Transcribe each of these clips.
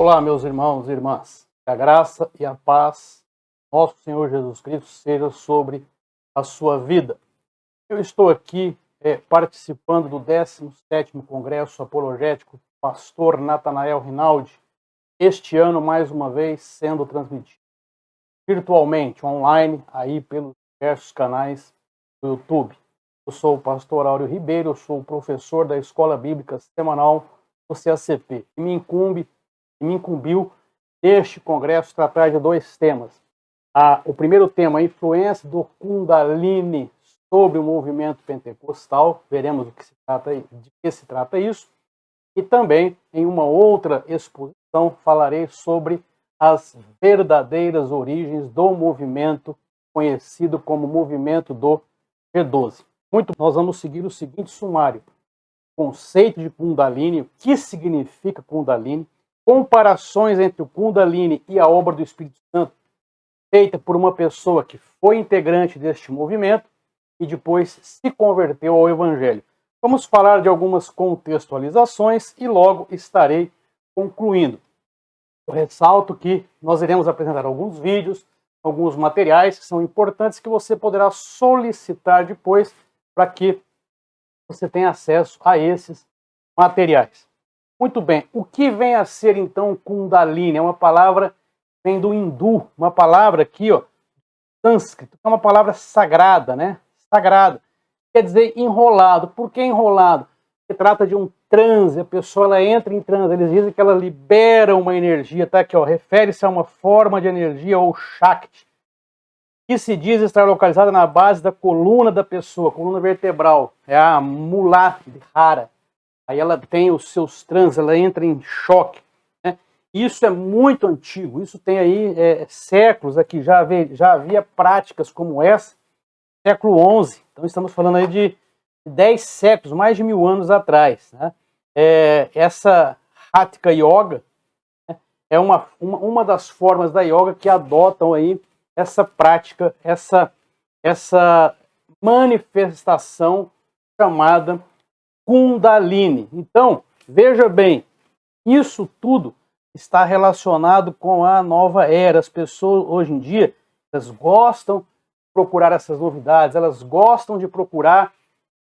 Olá, meus irmãos e irmãs. Que a graça e a paz do nosso Senhor Jesus Cristo seja sobre a sua vida. Eu estou aqui participando do 17º Congresso Apologético Pastor Natanael Rinaldi, este ano, mais uma vez, sendo transmitido virtualmente, online, aí pelos diversos canais do YouTube. Eu sou o pastor Áureo Ribeiro, eu sou o professor da Escola Bíblica Semanal do CACP. E me incumbiu este congresso tratar de dois temas. O primeiro tema, a influência do Kundalini sobre o movimento pentecostal. Veremos de que se trata isso. E também, em uma outra exposição, falarei sobre as verdadeiras origens do movimento conhecido como movimento do G12. Nós vamos seguir o seguinte sumário: conceito de Kundalini, o que significa Kundalini, comparações entre o Kundalini e a obra do Espírito Santo, feita por uma pessoa que foi integrante deste movimento e depois se converteu ao Evangelho. Vamos falar de algumas contextualizações e logo estarei concluindo. Eu ressalto que nós iremos apresentar alguns vídeos, alguns materiais que são importantes que você poderá solicitar depois para que você tenha acesso a esses materiais. Muito bem, o que vem a ser então Kundalini? É uma palavra que vem do hindu, uma palavra aqui, sânscrito, é uma palavra sagrada, né? Sagrada. Quer dizer enrolado. Por que enrolado? Porque trata de um transe, a pessoa ela entra em transe, eles dizem que ela libera uma energia, tá aqui, refere-se a uma forma de energia ou Shakti, que se diz estar localizada na base da coluna da pessoa, coluna vertebral, é a Muladhara. Aí ela tem os seus transes, ela entra em choque. Né? Isso é muito antigo, isso tem aí séculos aqui, já havia práticas como essa, século XI, então estamos falando aí de 10 séculos, mais de 1000 anos atrás. Né? Essa Hatha Yoga, né, é uma das formas da yoga que adotam aí essa prática, essa manifestação chamada Kundalini. Então, veja bem, isso tudo está relacionado com a nova era. As pessoas hoje em dia, elas gostam de procurar essas novidades, elas gostam de procurar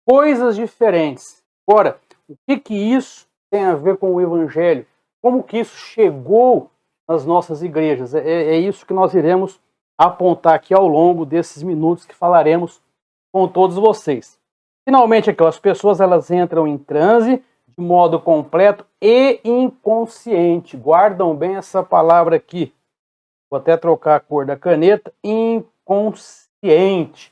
coisas diferentes. Agora, o que isso tem a ver com o Evangelho? Como que isso chegou nas nossas igrejas? É isso que nós iremos apontar aqui ao longo desses minutos que falaremos com todos vocês. Finalmente, aqui, as pessoas elas entram em transe de modo completo e inconsciente. Guardam bem essa palavra aqui. Vou até trocar a cor da caneta. Inconsciente.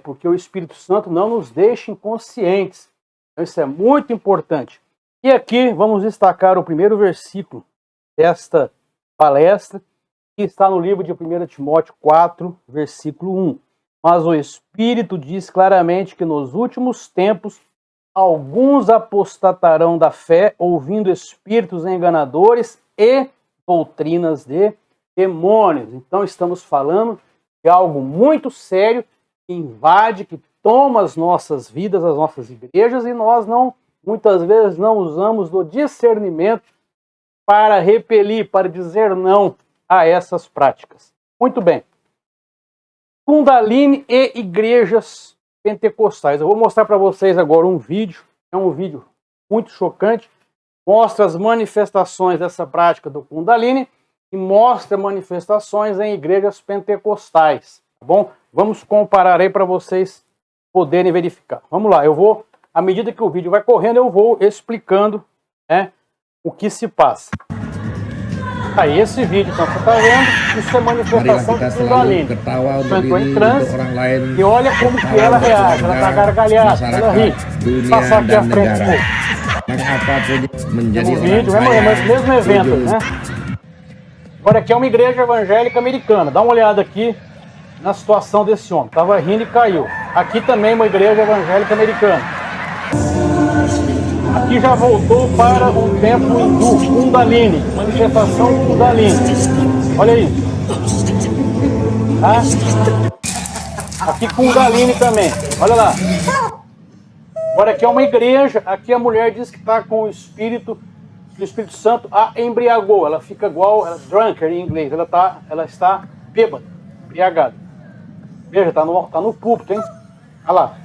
Porque o Espírito Santo não nos deixa inconscientes. Então, isso é muito importante. E aqui vamos destacar o primeiro versículo desta palestra, que está no livro de 1 Timóteo 4, versículo 1. Mas o Espírito diz claramente que nos últimos tempos alguns apostatarão da fé, ouvindo espíritos enganadores e doutrinas de demônios. Então estamos falando de algo muito sério que invade, que toma as nossas vidas, as nossas igrejas, e nós muitas vezes não usamos do discernimento para repelir, para dizer não a essas práticas. Muito bem. Kundalini e igrejas pentecostais. Eu vou mostrar para vocês agora um vídeo. É um vídeo muito chocante. Mostra as manifestações dessa prática do Kundalini e mostra manifestações em igrejas pentecostais. Tá bom? Vamos comparar aí para vocês poderem verificar. Vamos lá. À medida que o vídeo vai correndo, eu vou explicando, o que se passa. Aí, esse vídeo que você está vendo, isso é manifestação de Kundalini. Entrou em transe e olha como que ela reage. Ela está gargalhada, ela ri. Vou passar aqui à frente no vídeo, mesmo evento, né? Agora aqui é uma igreja evangélica americana. Dá uma olhada aqui na situação desse homem. Estava rindo e caiu. Aqui também uma igreja evangélica americana. Aqui já voltou para um templo hindu, Kundalini, manifestação Kundalini. Olha isso. Aqui Kundalini também, olha lá. Agora aqui é uma igreja, aqui a mulher diz que está com o espírito o Espírito Santo a embriagou. Ela fica igual, drunkard em inglês, ela está bêbada, embriagada. Veja, está no púlpito, hein? Olha lá.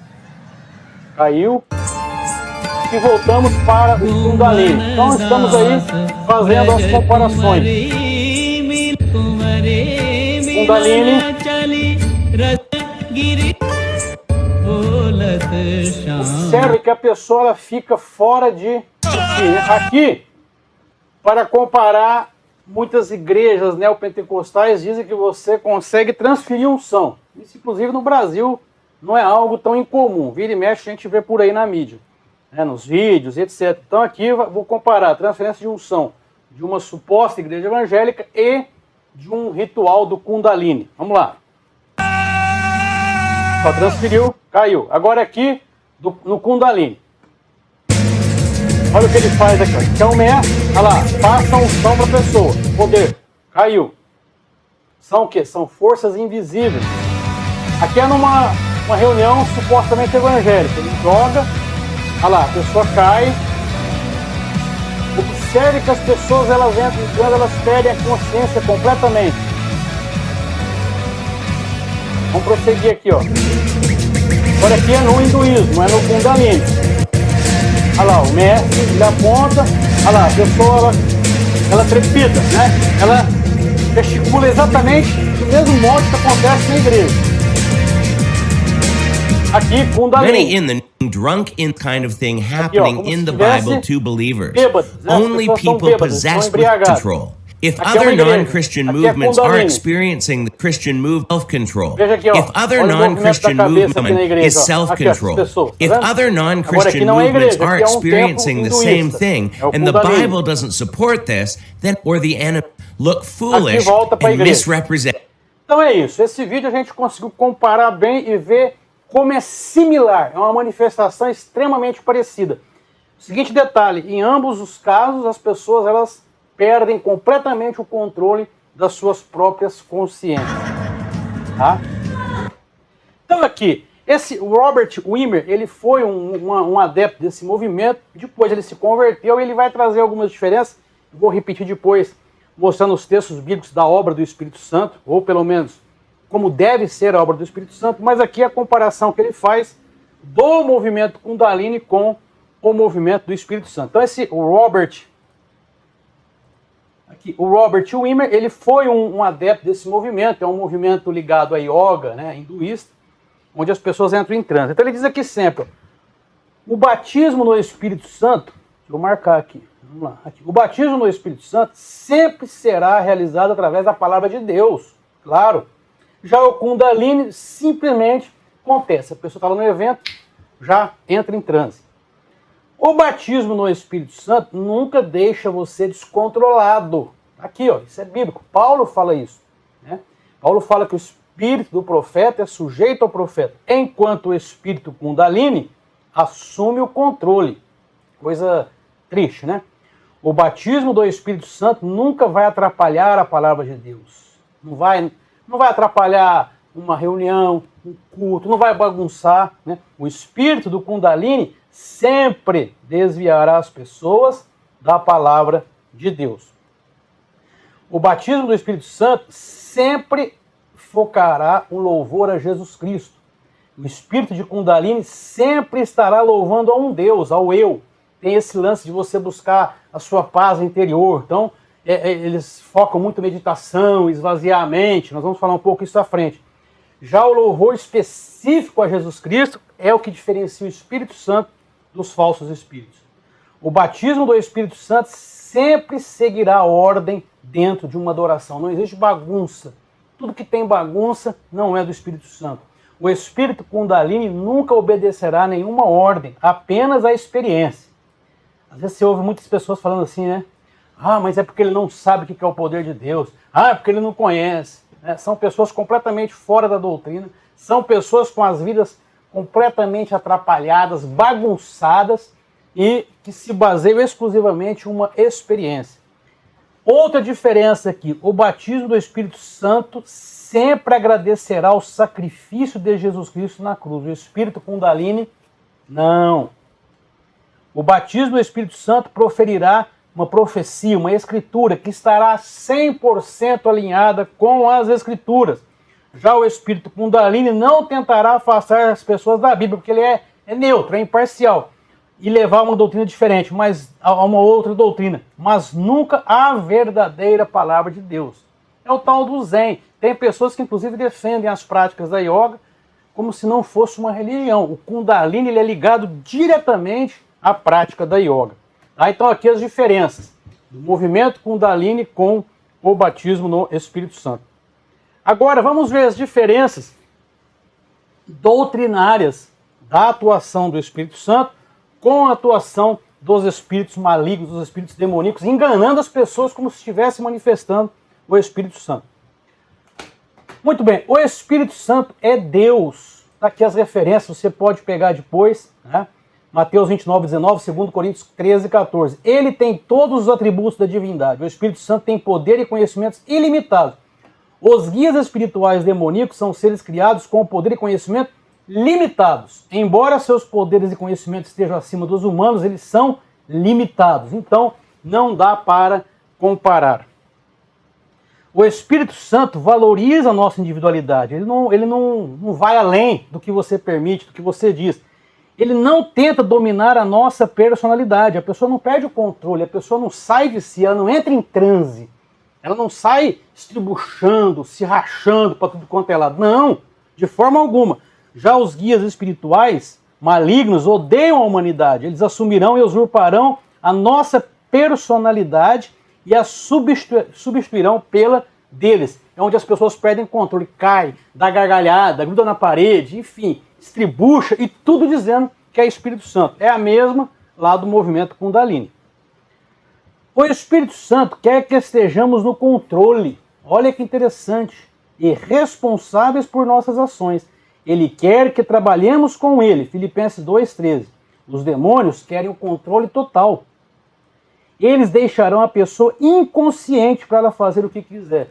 Caiu. E voltamos para o Kundalini. Então estamos aí fazendo as comparações. Kundalini. Observe que a pessoa ela fica fora de si. Aqui, para comparar, muitas igrejas neopentecostais dizem que você consegue transferir unção. Isso, inclusive, no Brasil não é algo tão incomum. Vira e mexe, a gente vê por aí na mídia, né, nos vídeos, etc. Então aqui vou comparar a transferência de unção de uma suposta igreja evangélica e de um ritual do Kundalini. Vamos lá. Só transferiu, caiu. Agora aqui, no Kundalini. Olha o que ele faz aqui. Ó. Então, olha lá, passa a unção para a pessoa. Poder, caiu. São o quê? São forças invisíveis. Aqui é numa reunião supostamente evangélica. Ele joga, olha lá, a pessoa cai. Observe que as pessoas, elas entram quando elas perdem a consciência completamente. Vamos prosseguir aqui, ó. Agora aqui é no hinduísmo, é no Kundalini. Olha lá, o mestre, ele aponta. Olha lá, a pessoa, ela trepida, né? Ela gesticula exatamente do mesmo modo que acontece na igreja. Aqui, Kundalini. Many in the drunk in kind of thing happening in the Bible to believers. Only people possessed with control. If other non-Christian movements are experiencing the Christian move self-control, if other non-Christian movement is self-control, if other non-Christian movements are experiencing the same thing, and the Bible doesn't support this, then or the enemy look foolish and misrepresent. Então é isso. Esse vídeo a gente conseguiu comparar bem e ver como é similar. É uma manifestação extremamente parecida. Seguinte detalhe: em ambos os casos, as pessoas elas perdem completamente o controle das suas próprias consciências. Tá? Então aqui, esse Robert Wimmer, ele foi um adepto desse movimento, depois ele se converteu e ele vai trazer algumas diferenças. Vou repetir depois, mostrando os textos bíblicos da obra do Espírito Santo, ou pelo menos como deve ser a obra do Espírito Santo, mas aqui a comparação que ele faz do movimento Kundalini com o movimento do Espírito Santo. Então esse o Robert Wimmer, ele foi um adepto desse movimento, é um movimento ligado a yoga, né, hinduísta, onde as pessoas entram em transe. Então ele diz aqui sempre, o batismo no Espírito Santo, vou marcar aqui, vamos lá, aqui. O batismo no Espírito Santo sempre será realizado através da palavra de Deus, claro. Já o Kundalini simplesmente acontece, a pessoa está lá no evento, já entra em transe. O batismo no Espírito Santo nunca deixa você descontrolado. Aqui, ó, isso é bíblico. Paulo fala isso. Né? Paulo fala que o espírito do profeta é sujeito ao profeta, enquanto o espírito Kundalini assume o controle. Coisa triste, né? O batismo do Espírito Santo nunca vai atrapalhar a palavra de Deus. Não vai atrapalhar uma reunião, um culto, não vai bagunçar. Né? O espírito do Kundalini sempre desviará as pessoas da palavra de Deus. O batismo do Espírito Santo sempre focará o louvor a Jesus Cristo. O espírito de Kundalini sempre estará louvando a um Deus, ao eu. Tem esse lance de você buscar a sua paz interior. Então, eles focam muito em meditação, esvaziar a mente. Nós vamos falar um pouco isso à frente. Já o louvor específico a Jesus Cristo é o que diferencia o Espírito Santo dos falsos espíritos. O batismo do Espírito Santo sempre seguirá a ordem dentro de uma adoração. Não existe bagunça. Tudo que tem bagunça não é do Espírito Santo. O Espírito Kundalini nunca obedecerá a nenhuma ordem, apenas a experiência. Às vezes você ouve muitas pessoas falando assim, né? Ah, mas é porque ele não sabe o que é o poder de Deus. Ah, é porque ele não conhece. São pessoas completamente fora da doutrina. São pessoas com as vidas completamente atrapalhadas, bagunçadas e que se baseiam exclusivamente em uma experiência. Outra diferença aqui, o batismo do Espírito Santo sempre agradecerá o sacrifício de Jesus Cristo na cruz. O Espírito Kundalini, não. O batismo do Espírito Santo proferirá uma profecia, uma escritura que estará 100% alinhada com as escrituras. Já o espírito Kundalini não tentará afastar as pessoas da Bíblia, porque ele é neutro, é imparcial, e levar uma doutrina diferente, mas a uma outra doutrina, mas nunca a verdadeira palavra de Deus. É o tal do Zen. Tem pessoas que inclusive defendem as práticas da yoga como se não fosse uma religião. O Kundalini ele é ligado diretamente à prática da yoga. Então aqui as diferenças do movimento Kundalini com o batismo no Espírito Santo. Agora vamos ver as diferenças doutrinárias da atuação do Espírito Santo com a atuação dos espíritos malignos, dos espíritos demoníacos, enganando as pessoas como se estivesse manifestando o Espírito Santo. Muito bem, o Espírito Santo é Deus. Tá aqui as referências, você pode pegar depois, né? Mateus 29, 19, 2 Coríntios 13, 14. Ele tem todos os atributos da divindade. O Espírito Santo tem poder e conhecimentos ilimitados. Os guias espirituais demoníacos são seres criados com poder e conhecimento limitados. Embora seus poderes e conhecimentos estejam acima dos humanos, eles são limitados. Então, não dá para comparar. O Espírito Santo valoriza a nossa individualidade. Ele não vai além do que você permite, do que você diz. Ele não tenta dominar a nossa personalidade. A pessoa não perde o controle, a pessoa não sai de si, ela não entra em transe. Ela não sai estribuchando, se rachando para tudo quanto é lado. Não, de forma alguma. Já os guias espirituais malignos odeiam a humanidade. Eles assumirão e usurparão a nossa personalidade e a substituirão pela deles. É onde as pessoas perdem controle, caem, dá gargalhada, gruda na parede, enfim, estribucha e tudo dizendo que é Espírito Santo. É a mesma lá do movimento Kundalini. O Espírito Santo quer que estejamos no controle. Olha que interessante. E responsáveis por nossas ações. Ele quer que trabalhemos com ele. Filipenses 2,13. Os demônios querem o controle total. Eles deixarão a pessoa inconsciente para ela fazer o que quiser.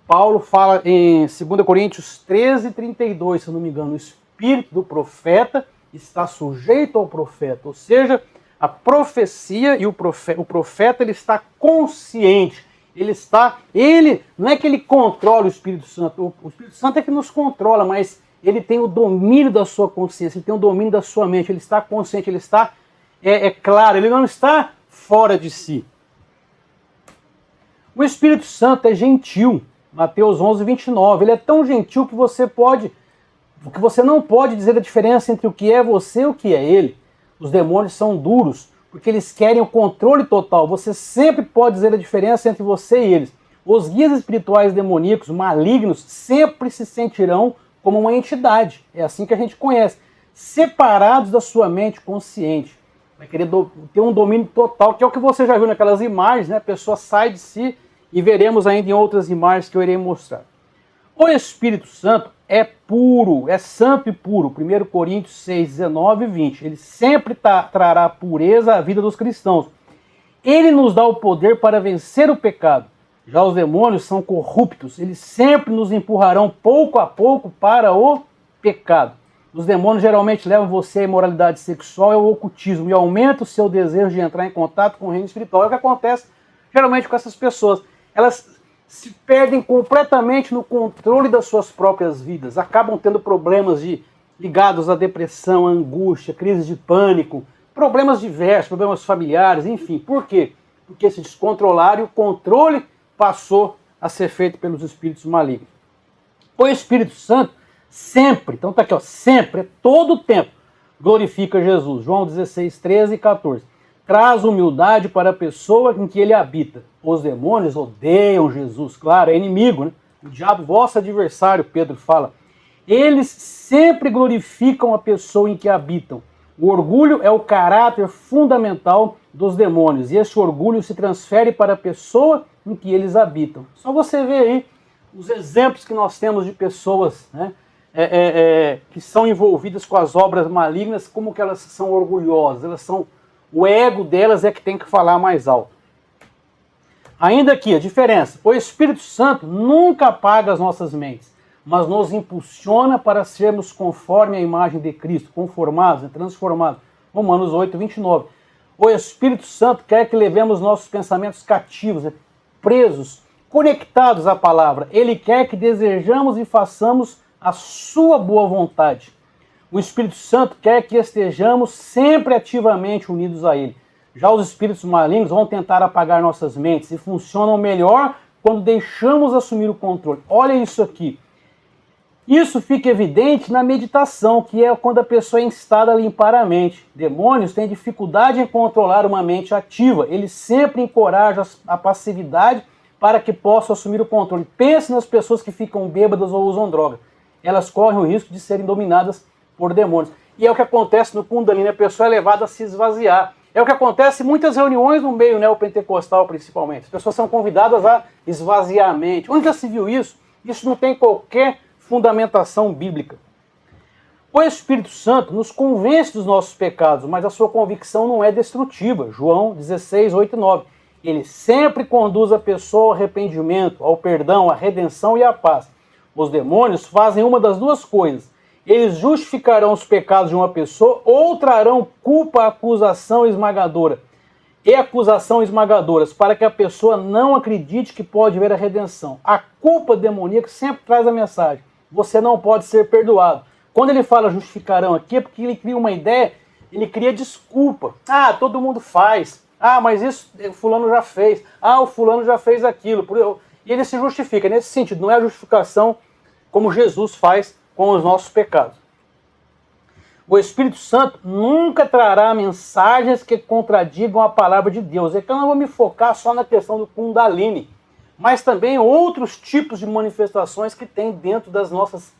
Paulo fala em 2 Coríntios 13, 32, se eu não me engano, o espírito do profeta está sujeito ao profeta, ou seja, a profecia e o profeta ele está consciente, ele não é que ele controla o Espírito Santo, o Espírito Santo é que nos controla, mas ele tem o domínio da sua consciência, ele tem o domínio da sua mente, ele está consciente, ele está, claro, ele não está fora de si. O Espírito Santo é gentil, Mateus 11, 29, ele é tão gentil que você não pode dizer a diferença entre o que é você e o que é ele. Os demônios são duros, porque eles querem o controle total. Você sempre pode dizer a diferença entre você e eles. Os guias espirituais demoníacos, malignos, sempre se sentirão como uma entidade. É assim que a gente conhece. Separados da sua mente consciente. Vai querer ter um domínio total, que é o que você já viu naquelas imagens, né? A pessoa sai de si e veremos ainda em outras imagens que eu irei mostrar. O Espírito Santo é puro, é santo e puro. 1 Coríntios 6, 19 e 20. Ele sempre trará pureza à vida dos cristãos. Ele nos dá o poder para vencer o pecado. Já os demônios são corruptos. Eles sempre nos empurrarão pouco a pouco para o pecado. Os demônios geralmente levam você à imoralidade sexual e ao ocultismo e aumentam o seu desejo de entrar em contato com o reino espiritual. É o que acontece geralmente com essas pessoas. Elas se perdem completamente no controle das suas próprias vidas, acabam tendo problemas ligados à depressão, à angústia, crise de pânico, problemas diversos, problemas familiares, enfim. Por quê? Porque se descontrolaram e o controle passou a ser feito pelos espíritos malignos. O Espírito Santo sempre, então tá aqui, ó, sempre, todo o tempo, glorifica Jesus. João 16, 13 e 14. Traz humildade para a pessoa em que ele habita. Os demônios odeiam Jesus, claro, é inimigo, né? O diabo, vosso adversário, Pedro fala. Eles sempre glorificam a pessoa em que habitam. O orgulho é o caráter fundamental dos demônios, e esse orgulho se transfere para a pessoa em que eles habitam. Só você ver aí os exemplos que nós temos de pessoas, né, que são envolvidas com as obras malignas, como que elas são orgulhosas, o ego delas é que tem que falar mais alto. Ainda aqui, a diferença. O Espírito Santo nunca apaga as nossas mentes, mas nos impulsiona para sermos conforme a imagem de Cristo, conformados, transformados. Romanos 8, 29. O Espírito Santo quer que levemos nossos pensamentos cativos, presos, conectados à palavra. Ele quer que desejamos e façamos a sua boa vontade. O Espírito Santo quer que estejamos sempre ativamente unidos a Ele. Já os espíritos malignos vão tentar apagar nossas mentes e funcionam melhor quando deixamos assumir o controle. Olha isso aqui. Isso fica evidente na meditação, que é quando a pessoa é instada a limpar a mente. Demônios têm dificuldade em controlar uma mente ativa. Eles sempre encorajam a passividade para que possam assumir o controle. Pense nas pessoas que ficam bêbadas ou usam droga. Elas correm o risco de serem dominadas por demônios. E é o que acontece no Kundalini, a pessoa é levada a se esvaziar. É o que acontece em muitas reuniões no meio neopentecostal, principalmente. As pessoas são convidadas a esvaziar a mente. Onde já se viu isso? Isso não tem qualquer fundamentação bíblica. O Espírito Santo nos convence dos nossos pecados, mas a sua convicção não é destrutiva. João 16, 8 e 9. Ele sempre conduz a pessoa ao arrependimento, ao perdão, à redenção e à paz. Os demônios fazem uma das duas coisas. Eles justificarão os pecados de uma pessoa ou trarão culpa, acusação esmagadora e acusação esmagadoras para que a pessoa não acredite que pode ver a redenção. A culpa demoníaca sempre traz a mensagem: você não pode ser perdoado. Quando ele fala justificarão aqui é porque ele cria uma ideia, ele cria desculpa. Ah, todo mundo faz. Ah, mas isso o fulano já fez. Ah, o fulano já fez aquilo. E ele se justifica. Nesse sentido, não é a justificação como Jesus faz com os nossos pecados. O Espírito Santo nunca trará mensagens que contradigam a palavra de Deus. É que eu não vou me focar só na questão do Kundalini, mas também outros tipos de manifestações que tem dentro das nossas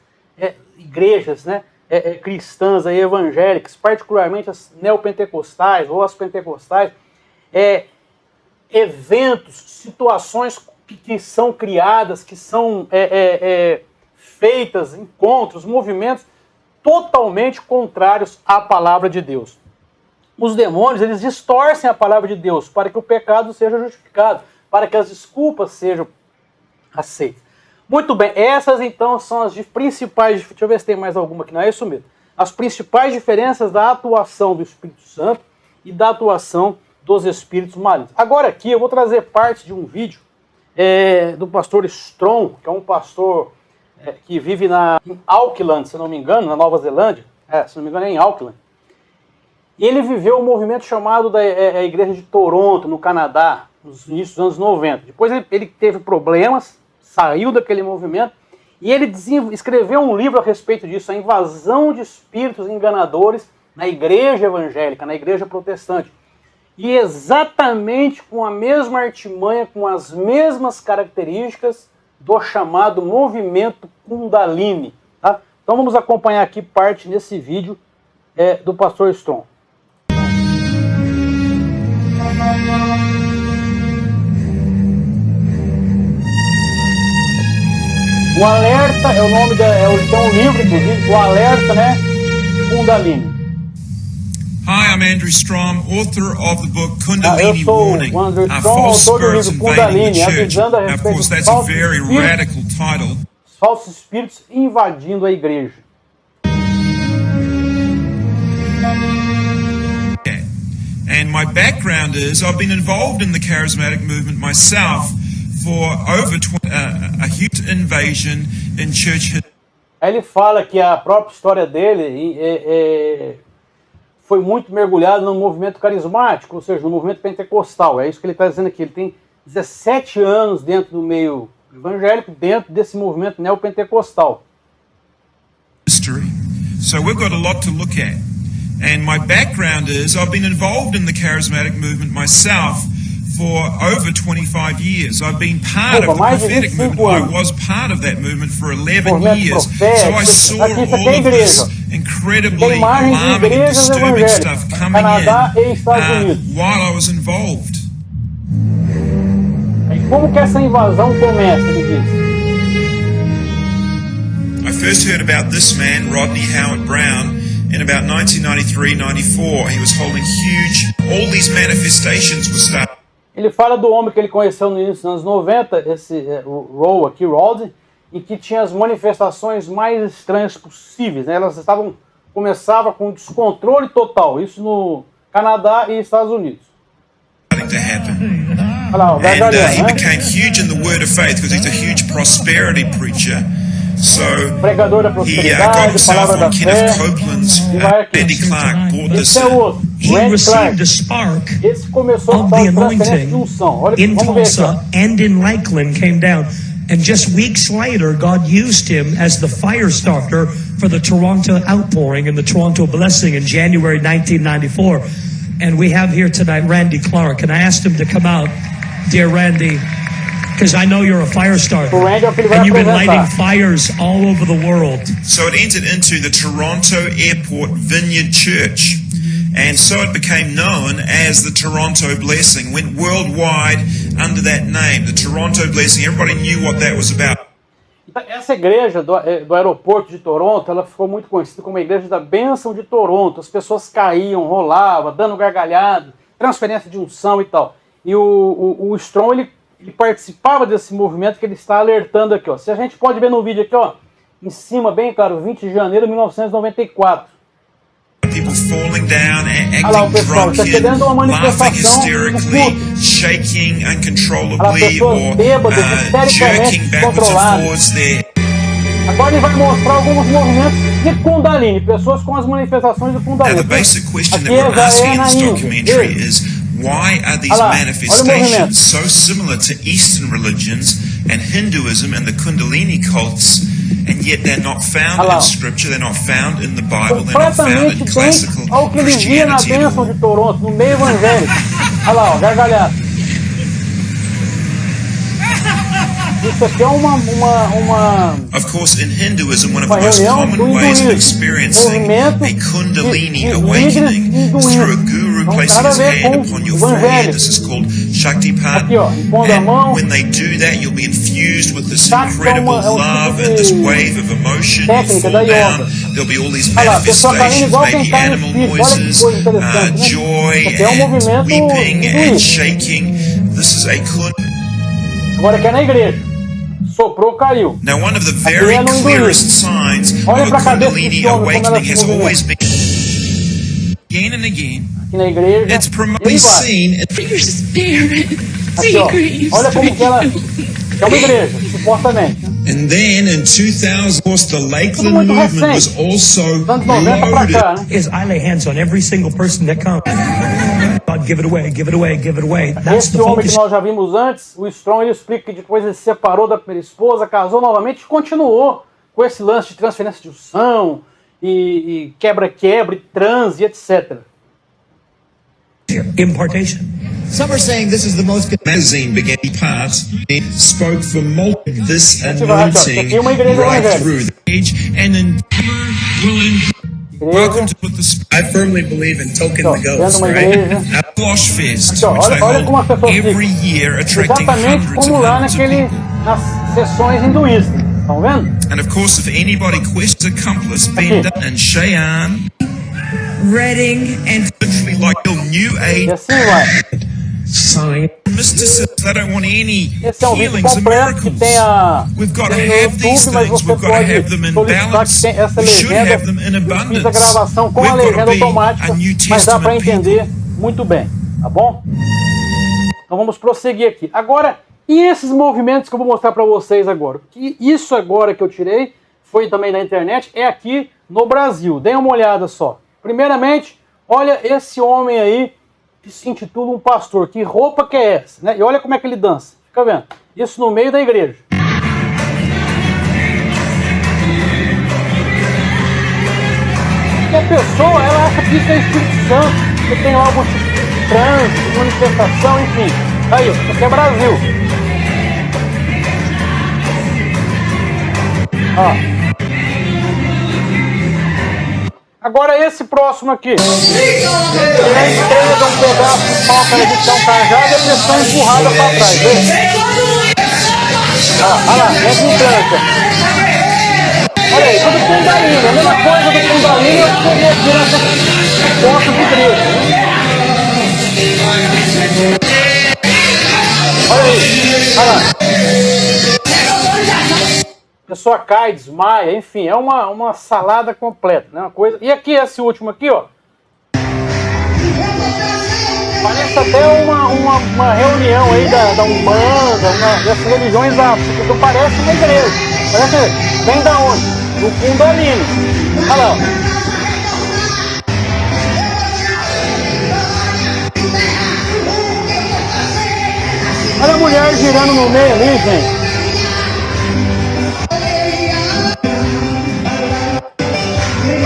igrejas, né, cristãs, evangélicas, particularmente as neopentecostais ou as pentecostais, eventos, situações que são criadas, que são feitas, encontros, movimentos totalmente contrários à palavra de Deus. Os demônios, eles distorcem a palavra de Deus para que o pecado seja justificado, para que as desculpas sejam aceitas. Muito bem, essas então são as principais... Deixa eu ver se tem mais alguma aqui, não é isso mesmo. As principais diferenças da atuação do Espírito Santo e da atuação dos espíritos malignos. Agora aqui eu vou trazer parte de um vídeo do pastor Strong, que é um pastor que vive em Auckland, se não me engano, na Nova Zelândia. Se não me engano é em Auckland. E ele viveu um movimento chamado da Igreja de Toronto, no Canadá, nos inícios dos anos 90. Depois ele teve problemas, saiu daquele movimento, e ele escreveu um livro a respeito disso, a invasão de espíritos enganadores na igreja evangélica, na igreja protestante. E exatamente com a mesma artimanha, com as mesmas características do chamado movimento Kundalini. Tá? Então vamos acompanhar aqui parte nesse vídeo do pastor Strong. O Alerta é o nome tem um livro, inclusive, o Alerta, né? Kundalini. Hi, I'm Andrew Strom, author of the book Kundalini Eu sou Warning, o Andrew Strom, autor do livro Kundalini, avisando a respeito dos falsos espíritos invadindo a igreja. And my background is I've been involved in the charismatic movement myself for over a huge invasion in church history. Ele fala que a própria história dele foi muito mergulhado no movimento carismático, ou seja, no movimento pentecostal. É isso que ele está dizendo aqui. Ele tem 17 anos dentro do meio evangélico, dentro desse movimento neopentecostal. So we've got a lot to look at. And my background is I've been involved in the charismatic movement myself for over 25 years. I've been part of the prophetic movement. I was part of that movement for 11 years. So I saw all of this incredibly alarming and disturbing stuff coming in while I was involved. Como que essa invasão começa, ele diz? I first heard about this man, Rodney Howard Brown, in about 1993-94. He was holding huge, all these manifestations were starting. Ele fala do homem que ele conheceu no início dos anos 90, o Rodney, em que tinha as manifestações mais estranhas possíveis, né? Elas começavam com descontrole total, isso Canadá e Estados Unidos. And he became huge in the word of faith because he's a huge prosperity preacher. So he got himself on Kenneth Copeland's Randy Clark bought this. He received a spark of the anointing in Tulsa and in Lakeland came down. And just weeks later, God used him as the fire starter for the Toronto outpouring and the Toronto blessing in January 1994. And we have here tonight Randy Clark. And I asked him to come out, dear Randy, because I know you're a fire starter. And you've been lighting fires all over the world. So it entered into the Toronto Airport Vineyard Church. And so it became known as the Toronto Blessing. Went worldwide under that name, the Toronto Blessing. Everybody knew what that was about. Essa igreja do aeroporto de Toronto, ela ficou muito conhecida como a igreja da bênção de Toronto. As pessoas caíam, rolavam, dando gargalhada, transferência de unção e tal. E o Strong, ele participava desse movimento que ele está alertando aqui, ó. Se a gente pode ver no vídeo aqui, ó, em cima, bem claro, 20 de janeiro de 1994. People falling down, acting drunken, laughing hysterically, shaking uncontrollably, or jerking backwards and forwards there. Agora ele vai mostrar alguns movimentos de Kundalini, pessoas com as manifestações de Kundalini. Now the basic question that we're asking in this documentary is, why are these manifestations so similar to Eastern religions and Hinduism and the Kundalini cults, and yet they're not found in Scripture, they're not found in the Bible, they're not found in classical Christianity at all? De Toronto, no meio evangélico. Olha lá, ó, gargalhada. Isso aqui é uma... Of course, in Hinduism, one of the most common ways of experiencing a Kundalini awakening is through a guru placing his hand upon your forehead. This is called Shaktipat. And when they do that, you'll be infused with this incredible love and this wave of emotion. You fall down, there'll be all these manifestations, maybe animal noises, joy and weeping and shaking. This is a Kundalini. Agora aqui é na igreja. Soprou, caiu. Now, one of the very clearest signs of a Kundalini awakening has always been again and again. Aqui na igreja. It's primarily seen. Your spirit. Aqui, ó. Olha como que ela é uma igreja, supostamente. And then in 2000, of course, the Lakeland movement was also loaded. Is I lay hands on every single person that comes. God, give it away, give it away, give it away. That's the homem que nós já vimos antes, o Strong, ele explica que depois ele se separou da primeira esposa, casou novamente e continuou com esse lance de transferência de unção e quebra-quebra, e transe, etc. Impartation. Some are saying this is the most magazine began parts spoke for multiple this anointing right through the age and then welcome to put the I firmly believe in token the ghost, right? Flosh Fest, which they hold every year, attracting hundreds and hundreds of people. Nas sessões hinduístas, estão vendo? And of course, if anybody questions accomplice, Benda and Cheyenne, Reading and literally like your new age. E assim vai. Sign. Mysticism, they don't want any Esse é um vídeo healings and completo que miracles. tem We've got to no have these YouTube, mas things. você We've got to pode have them in solicitar balance. que tem essa We should legenda. have them in Eu fiz a abundance. gravação com a We've got legenda to be automática, a New mas dá para Testament entender people. muito bem, tá bom? Então vamos prosseguir aqui. Agora, e esses movimentos que eu vou mostrar para vocês agora? Que isso agora que eu tirei, foi também na internet, é aqui no Brasil. Deem uma olhada só. Primeiramente, olha esse homem aí, que se intitula um pastor. Que roupa que é essa? Né? E olha como é que ele dança. Fica vendo? Isso no meio da igreja. E a pessoa, ela acha que isso é Espírito Santo, que tem algum tipo de trânsito, de manifestação, enfim. Aí, isso aqui é Brasil. Ó. Agora esse próximo aqui. Ele entrega um pedaço de pau para editar um cajado e a pessoa empurrada para trás. Vê? Olha lá, é de branca. Olha aí, tudo Kundalini. A mesma coisa do Kundalini eu peguei aqui nessa porta de igreja. Olha aí, olha lá. A pessoa cai, desmaia, enfim, é uma salada completa, né? Uma coisa. E aqui, esse último aqui, ó. parece até uma reunião aí da Umbanda, dessas religiões áfricas, não parece uma igreja. Parece, vem da onde? Do Kundalini. Olha lá. Olha a mulher girando no meio ali, gente.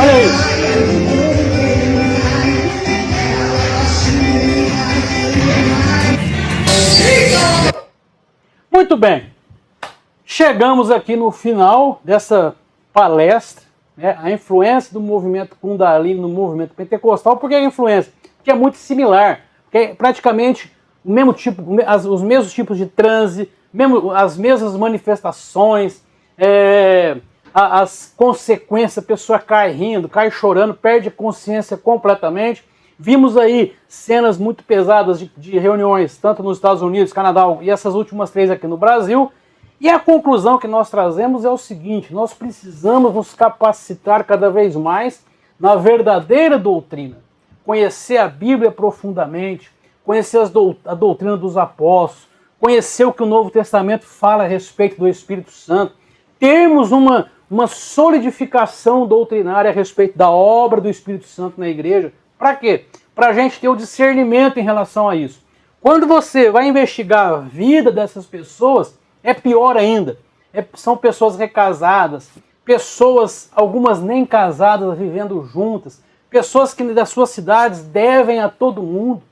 Olha isso. Muito bem, chegamos aqui no final dessa palestra, né, a influência do movimento Kundalini no movimento pentecostal. Por que a influência? Porque é muito similar, porque é praticamente o mesmo tipo, os mesmos tipos de transe, as mesmas manifestações, as consequências, a pessoa cai rindo, cai chorando, perde a consciência completamente. Vimos aí cenas muito pesadas de reuniões, tanto nos Estados Unidos, Canadá e essas últimas 3 aqui no Brasil. E a conclusão que nós trazemos é o seguinte: nós precisamos nos capacitar cada vez mais na verdadeira doutrina. Conhecer a Bíblia profundamente, conhecer a doutrina dos apóstolos, conhecer o que o Novo Testamento fala a respeito do Espírito Santo, termos uma solidificação doutrinária a respeito da obra do Espírito Santo na igreja. Para quê? Para a gente ter o discernimento em relação a isso. Quando você vai investigar a vida dessas pessoas, é pior ainda. São pessoas recasadas, pessoas, algumas nem casadas, vivendo juntas, pessoas que das suas cidades devem a todo mundo,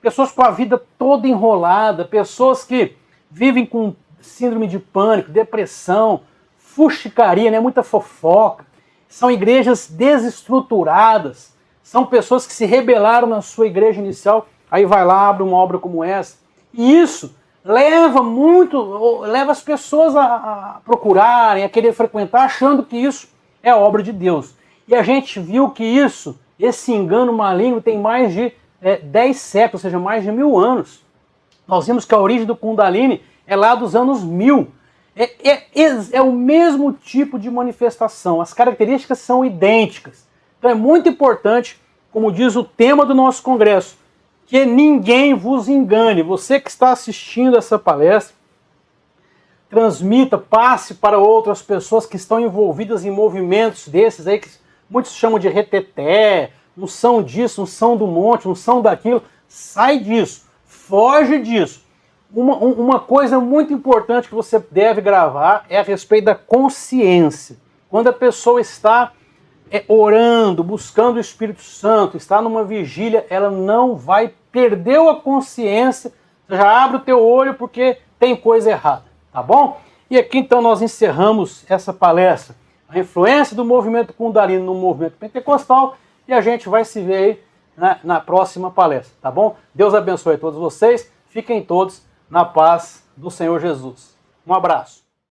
pessoas com a vida toda enrolada, pessoas que vivem com síndrome de pânico, depressão, fuxicaria, né? Muita fofoca. São igrejas desestruturadas. São pessoas que se rebelaram na sua igreja inicial, aí vai lá, abre uma obra como essa. E isso leva as pessoas a procurarem, a querer frequentar, achando que isso é a obra de Deus. E a gente viu que esse engano maligno tem mais de 10 séculos, ou seja, mais de 1000 anos. Nós vimos que a origem do Kundalini é lá dos anos 1000. É o mesmo tipo de manifestação, as características são idênticas. Então é muito importante, como diz o tema do nosso congresso, que ninguém vos engane. Você que está assistindo essa palestra, transmita, passe para outras pessoas que estão envolvidas em movimentos desses aí, que muitos chamam de reteté, unção disso, unção do monte, unção daquilo. Sai disso, foge disso. Uma coisa muito importante que você deve gravar é a respeito da consciência. Quando a pessoa está orando, buscando o Espírito Santo, está numa vigília, ela não vai perder a consciência, já abre o teu olho porque tem coisa errada, tá bom? E aqui então nós encerramos essa palestra, a influência do movimento Kundalini no movimento pentecostal, e a gente vai se ver aí na próxima palestra, tá bom? Deus abençoe a todos vocês, fiquem todos na paz do Senhor Jesus. Um abraço.